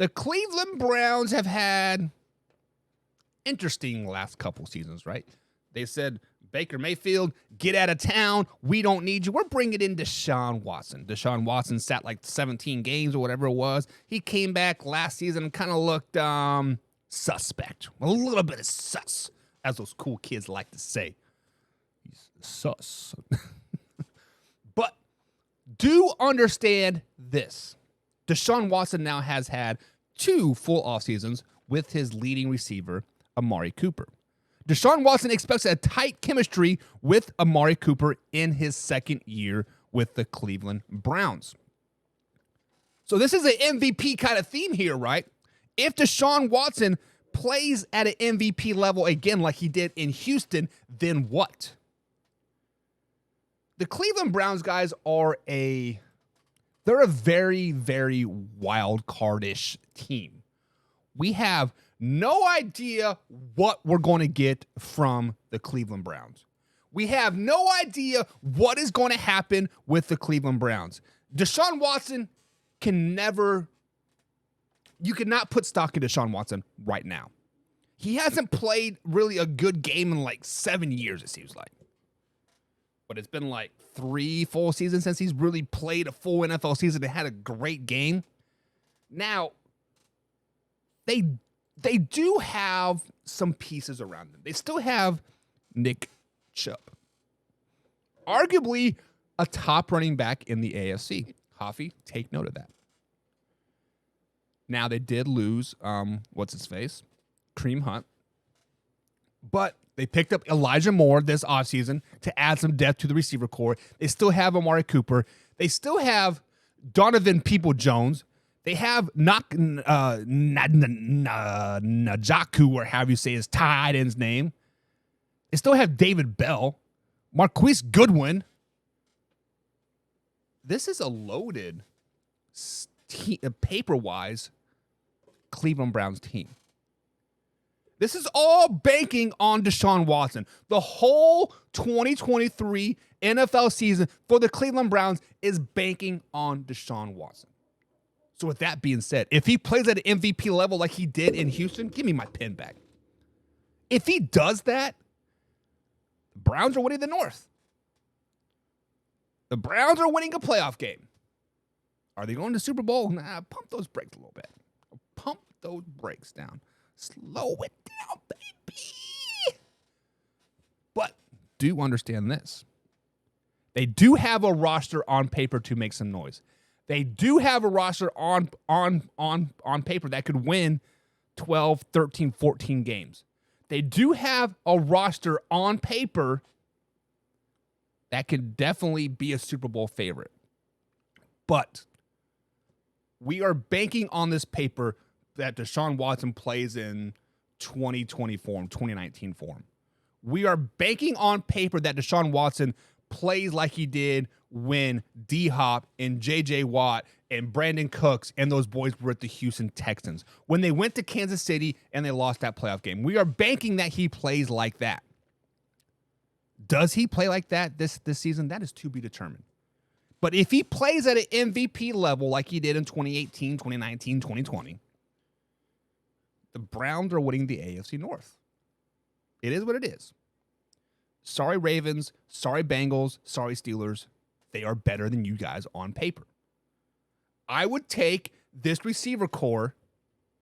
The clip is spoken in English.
The Cleveland Browns have had interesting last couple seasons, right? They said, Baker Mayfield, get out of town. We don't need you. We're bringing in Deshaun Watson. Deshaun Watson sat like 17 games or whatever it was. He came back last season and kind of looked suspect. A little bit of sus, as those cool kids like to say. He's sus. But do understand this. Deshaun Watson now has had 2 full off seasons with his leading receiver, Amari Cooper. Deshaun Watson expects a tight chemistry with Amari Cooper in his second year with the Cleveland Browns. So this is an MVP kind of theme here, right? If Deshaun Watson plays at an MVP level again like he did in Houston, then what? The Cleveland Browns guys they're a very, very wild card-ish team. We have no idea what we're going to get from the Cleveland Browns. We have no idea what is going to happen with the Cleveland Browns. Deshaun Watson you cannot put stock in Deshaun Watson right now. He hasn't played really a good game in like 7 years, it seems like. But it's been like 3 full seasons since he's really played a full NFL season and had a great game. Now, they do have some pieces around them. They still have Nick Chubb, arguably a top running back in the AFC. Hoffy, take note of that. Now, they did lose, what's-his-face? Kareem Hunt. But they picked up Elijah Moore this offseason to add some depth to the receiver corps. They still have Amari Cooper. They still have Donovan Peoples-Jones. They have Njoku, or however you say his tight end's name. They still have David Bell, Marquise Goodwin. This is a loaded, paper-wise, Cleveland Browns team. This is all banking on Deshaun Watson. The whole 2023 NFL season for the Cleveland Browns is banking on Deshaun Watson. So with that being said, if he plays at an MVP level like he did in Houston, give me my pen back. If he does that, the Browns are winning the North. The Browns are winning a playoff game. Are they going to the Super Bowl? Nah, pump those brakes a little bit. Pump those brakes down. Slow it down, baby. But do understand this. They do have a roster on paper to make some noise. They do have a roster on paper that could win 12, 13, 14 games. They do have a roster on paper that could definitely be a Super Bowl favorite. But we are banking on this paper that Deshaun Watson plays in 2020 form, 2019 form. We are banking on paper that Deshaun Watson plays like he did when D-Hop and J.J. Watt and Brandon Cooks and those boys were at the Houston Texans, when they went to Kansas City and they lost that playoff game. We are banking that he plays like that. Does he play like that this season? That is to be determined. But if he plays at an MVP level like he did in 2018, 2019, 2020, the Browns are winning the AFC North. It is what it is. Sorry, Ravens. Sorry, Bengals. Sorry, Steelers. They are better than you guys on paper. I would take this receiver core